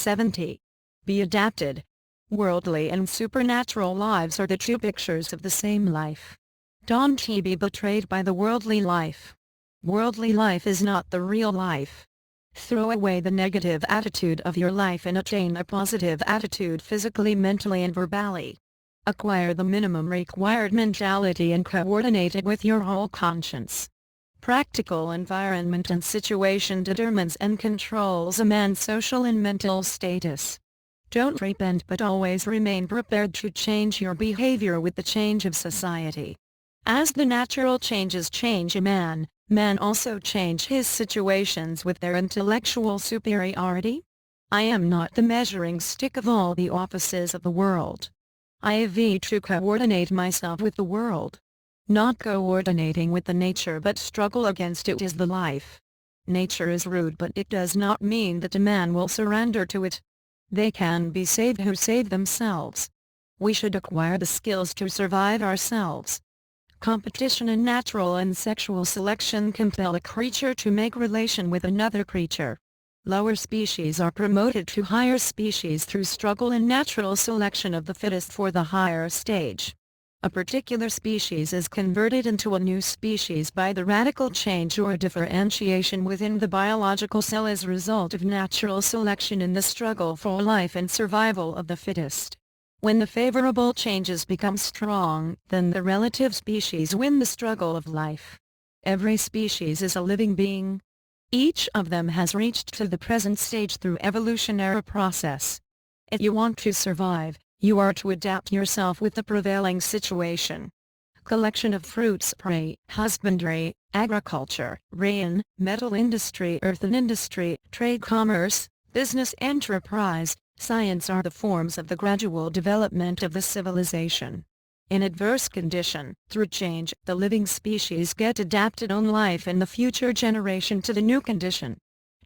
70. Be adapted. Worldly and supernatural lives are the true pictures of the same life. Don't be betrayed by the worldly life. Worldly life is not the real life. Throw away the negative attitude of your life and attain a positive attitude physically, mentally and verbally. Acquire the minimum required mentality and coordinate it with your whole conscience. Practical environment and situation determines and controls a man's social and mental status. Don't repent, but always remain prepared to change your behavior with the change of society. As the natural changes change a man, man also change his situations with their intellectual superiority. I am not the measuring stick of all the offices of the world. I have to coordinate myself with the world. Not coordinating with the nature but struggle against it is the life. Nature is rude, but it does not mean that a man will surrender to it. They can be saved who save themselves. We should acquire the skills to survive ourselves. Competition in natural and sexual selection compel a creature to make relation with another creature. Lower species are promoted to higher species through struggle and natural selection of the fittest for the higher stage. A particular species is converted into a new species by the radical change or differentiation within the biological cell as a result of natural selection in the struggle for life and survival of the fittest. When the favorable changes become strong, then the relative species win the struggle of life. Every species is a living being. Each of them has reached to the present stage through evolutionary process. If you want to survive, you are to adapt yourself with the prevailing situation. Collection of fruits, prey, husbandry, agriculture, rain, metal industry, earthen industry, trade, commerce, business enterprise, science are the forms of the gradual development of the civilization. In adverse condition, through change, the living species get adapted on life and the future generation to the new condition.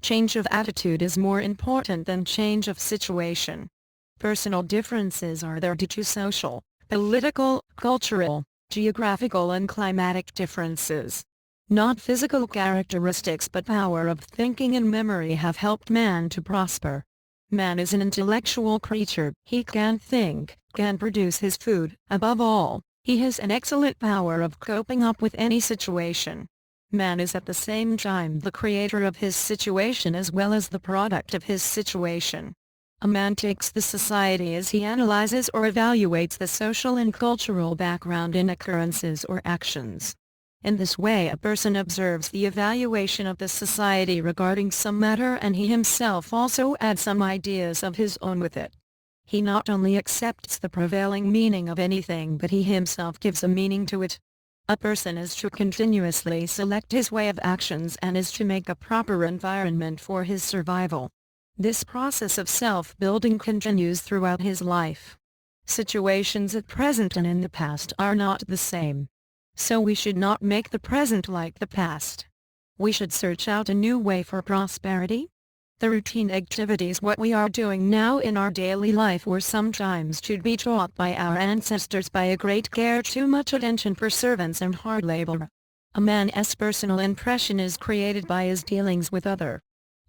Change of attitude is more important than change of situation. Personal differences are there due to social, political, cultural, geographical and climatic differences. Not physical characteristics but power of thinking and memory have helped man to prosper. Man is an intellectual creature. He can think, can produce his food. Above all, he has an excellent power of coping up with any situation. Man is at the same time the creator of his situation as well as the product of his situation. A man takes the society as he analyzes or evaluates the social and cultural background in occurrences or actions. In this way a person observes the evaluation of the society regarding some matter and he himself also adds some ideas of his own with it. He not only accepts the prevailing meaning of anything but he himself gives a meaning to it. A person is to continuously select his way of actions and is to make a proper environment for his survival. This process of self-building continues throughout his life. Situations at present and in the past are not the same. So we should not make the present like the past. We should search out a new way for prosperity. The routine activities what we are doing now in our daily life were sometimes to be taught by our ancestors by a great care, too much attention for servants and hard labor. A man's personal impression is created by his dealings with others.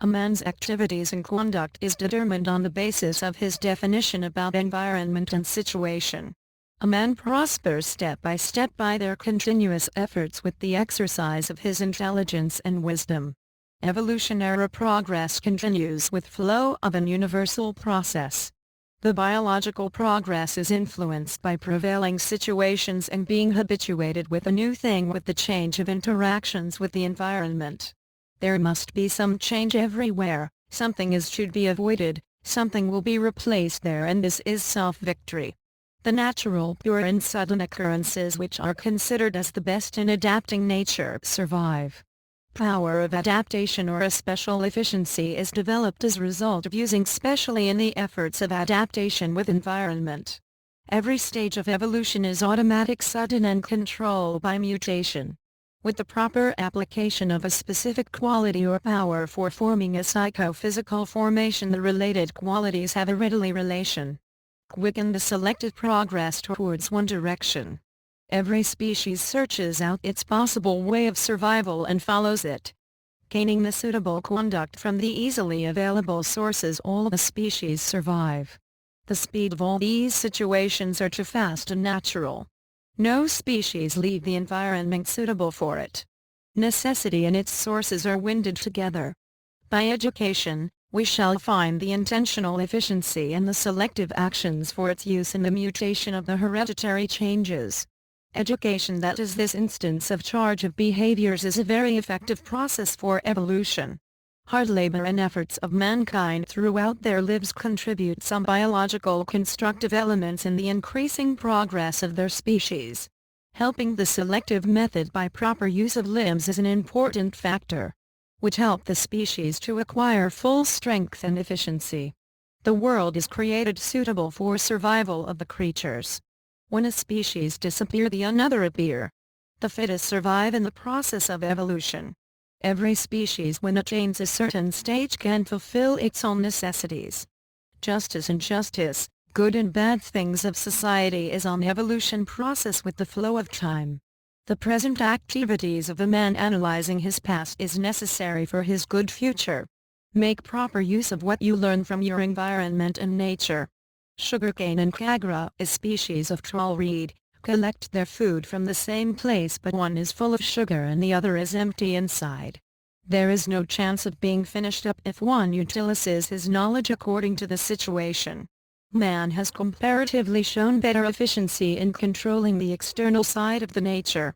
A man's activities and conduct is determined on the basis of his definition about environment and situation. A man prospers step by their continuous efforts with the exercise of his intelligence and wisdom. Evolutionary progress continues with flow of an universal process. The biological progress is influenced by prevailing situations and being habituated with a new thing with the change of interactions with the environment. There must be some change everywhere, something is to be avoided, something will be replaced there, and this is self-victory. The natural, pure and sudden occurrences which are considered as the best in adapting nature survive. Power of adaptation or a special efficiency is developed as a result of using specially in the efforts of adaptation with environment. Every stage of evolution is automatic, sudden and controlled by mutation. With the proper application of a specific quality or power for forming a psychophysical formation, the related qualities have a readily relation. Quicken the selected progress towards one direction. Every species searches out its possible way of survival and follows it. gaining the suitable conduct from the easily available sources, all the species survive. The speed of all these situations are too fast and natural. No species leave the environment suitable for it. Necessity and its sources are winded together. By education, we shall find the intentional efficiency and the selective actions for its use in the mutation of the hereditary changes. Education that is this instance of charge of behaviors is a very effective process for evolution. Hard labor and efforts of mankind throughout their lives contribute some biological constructive elements in the increasing progress of their species. Helping the selective method by proper use of limbs is an important factor, which help the species to acquire full strength and efficiency. The world is created suitable for survival of the creatures. When a species disappears, another appears. The fittest survive in the process of evolution. Every species, when attains a certain stage, can fulfill its own necessities. Justice and justice, good and bad things of society, is an evolution process with the flow of time. The present activities of a man analyzing his past is necessary for his good future. Make proper use of what you learn from your environment and nature. Sugarcane and Kagra, a species of tall reed, collect their food from the same place, but one is full of sugar and the other is empty inside. There is no chance of being finished up if one utilizes his knowledge according to the situation. Man has comparatively shown better efficiency in controlling the external side of the nature.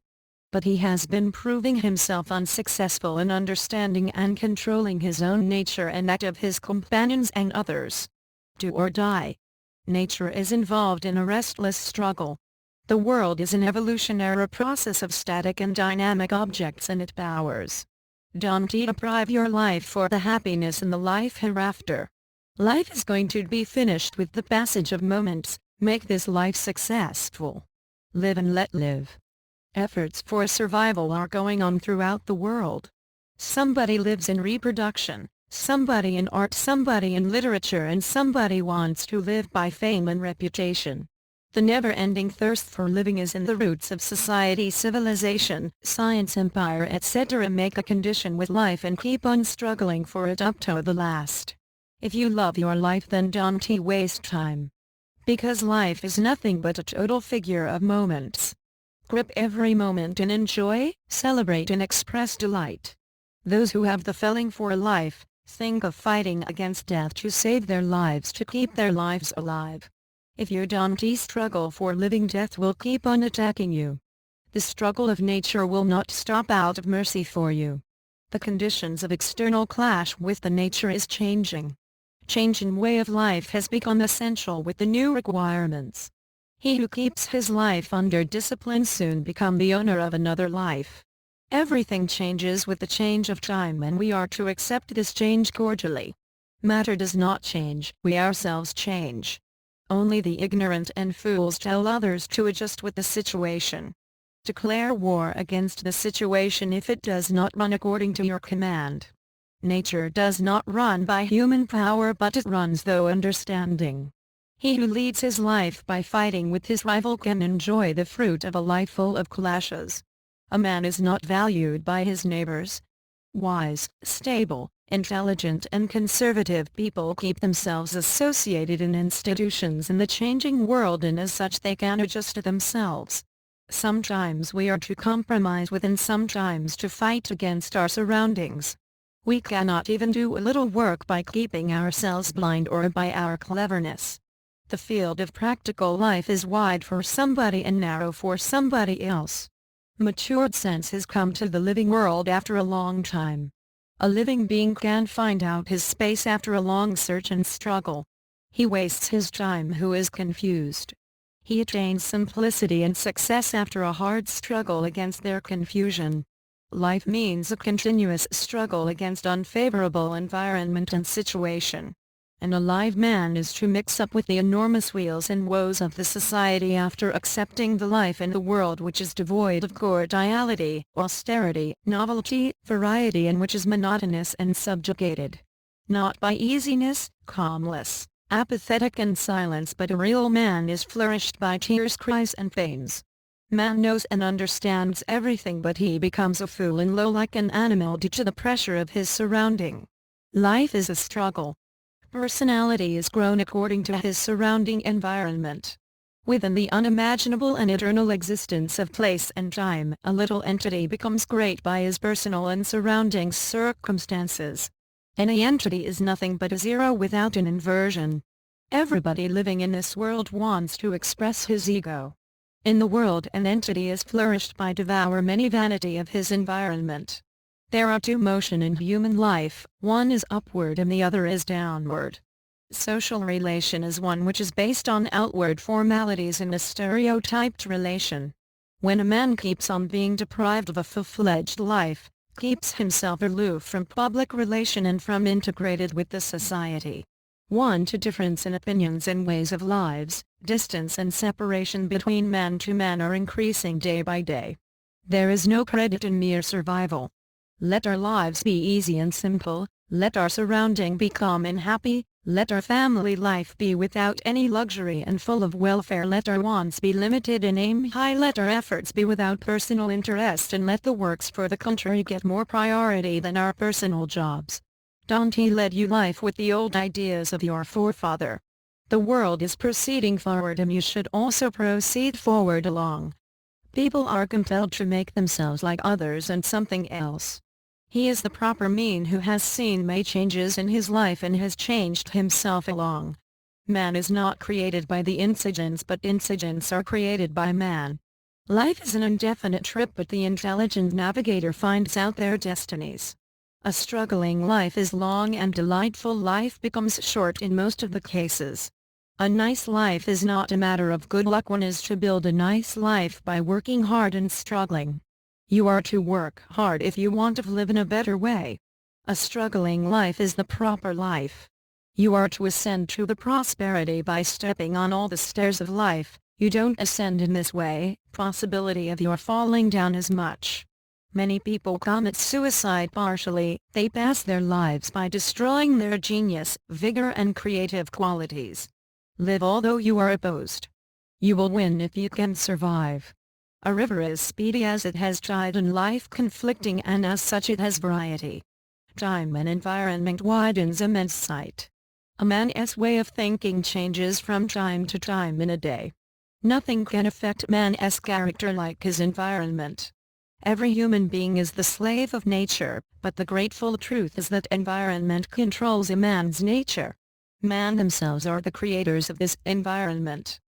But he has been proving himself unsuccessful in understanding and controlling his own nature and that of his companions and others. Do or die. Nature is involved in a restless struggle. The world is an evolutionary process of static and dynamic objects and its powers. Don't deprive your life for the happiness in the life hereafter. Life is going to be finished with the passage of moments. Make this life successful. Live and let live. Efforts for survival are going on throughout the world. Somebody lives in reproduction, somebody in art, somebody in literature, and somebody wants to live by fame and reputation. The never-ending thirst for living is in the roots of society, civilization, science, empire, etc. Make a condition with life and keep on struggling for it up to the last. If you love your life, then don't waste time. Because life is nothing but a total figure of moments. Grip every moment and enjoy, celebrate and express delight. Those who have the feeling for life, think of fighting against death to save their lives, to keep their lives alive. If you don't struggle for living, death will keep on attacking you. The struggle of nature will not stop out of mercy for you. The conditions of external clash with the nature is changing. Change in way of life has become essential with the new requirements. He who keeps his life under discipline soon become the owner of another life. Everything changes with the change of time, and we are to accept this change cordially. Matter does not change, we ourselves change. Only the ignorant and fools tell others to adjust with the situation. Declare war against the situation if it does not run according to your command. Nature does not run by human power, but it runs through understanding. He who leads his life by fighting with his rival can enjoy the fruit of a life full of clashes. A man is not valued by his neighbors. Wise, stable, intelligent and conservative people keep themselves associated in institutions in the changing world, and as such they can adjust to themselves. Sometimes we are to compromise with, and sometimes to fight against our surroundings. We cannot even do a little work by keeping ourselves blind or by our cleverness. The field of practical life is wide for somebody and narrow for somebody else. Matured sense has come to the living world after a long time. A living being can find out his space after a long search and struggle. He wastes his time who is confused. He attains simplicity and success after a hard struggle against their confusion. Life means a continuous struggle against unfavorable environment and situation. An alive man is to mix up with the enormous wheels and woes of the society after accepting the life in the world which is devoid of cordiality, austerity, novelty, variety, and which is monotonous and subjugated. Not by easiness, calmness, apathetic and silence, but a real man is flourished by tears, cries and pains. Man knows and understands everything, but he becomes a fool and low like an animal due to the pressure of his surrounding. Life is a struggle. Personality is grown according to his surrounding environment. Within the unimaginable and eternal existence of place and time, a little entity becomes great by his personal and surrounding circumstances. Any entity is nothing but a zero without an inversion. Everybody living in this world wants to express his ego. In the world, an entity is flourished by devour many vanity of his environment. There are two motion in human life, one is upward and the other is downward. Social relation is one which is based on outward formalities in a stereotyped relation. When a man keeps on being deprived of a full-fledged life, keeps himself aloof from public relation and from integrated with the society. 1. To difference in opinions and ways of lives, distance and separation between man to man are increasing day by day. There is no credit in mere survival. Let our lives be easy and simple, let our surrounding be calm and happy, let our family life be without any luxury and full of welfare, let our wants be limited and aim high, let our efforts be without personal interest, and let the works for the country get more priority than our personal jobs. Don't lead you life with the old ideas of your forefather. The world is proceeding forward and you should also proceed forward along. People are compelled to make themselves like others and something else. He is the proper mean who has seen many changes in his life and has changed himself along. Man is not created by the insigents, but insigents are created by man. Life is an indefinite trip, but the intelligent navigator finds out their destinies. A struggling life is long and delightful life becomes short in most of the cases. A nice life is not a matter of good luck, one is to build a nice life by working hard and struggling. You are to work hard if you want to live in a better way. A struggling life is the proper life. You are to ascend to the prosperity by stepping on all the stairs of life. You don't ascend in this way, possibility of your falling down is much. Many people commit suicide partially, they pass their lives by destroying their genius, vigor and creative qualities. Live although you are opposed. You will win if you can survive. A river is speedy as it has tide and life conflicting, and as such it has variety. Time and environment widens a man's sight. A man's way of thinking changes from time to time in a day. Nothing can affect man's character like his environment. Every human being is the slave of nature, but the grateful truth is that environment controls a man's nature. Man themselves are the creators of this environment.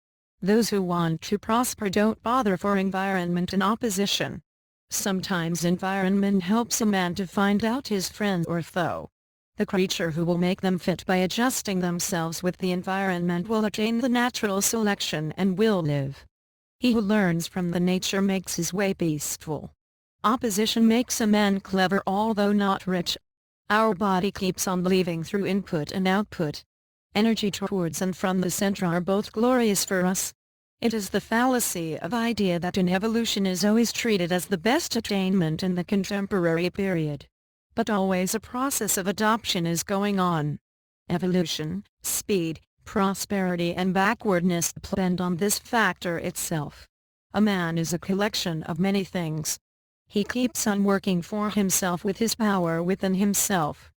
Those who want to prosper don't bother for environment and opposition. Sometimes environment helps a man to find out his friend or foe. The creature who will make them fit by adjusting themselves with the environment will attain the natural selection and will live. He who learns from the nature makes his way peaceful. Opposition makes a man clever although not rich. Our body keeps on believing through input and output. Energy towards and from the center are both glorious for us. It is the fallacy of idea that an evolution is always treated as the best attainment in the contemporary period. But always a process of adoption is going on. Evolution, speed, prosperity and backwardness depend on this factor itself. A man is a collection of many things. He keeps on working for himself with his power within himself.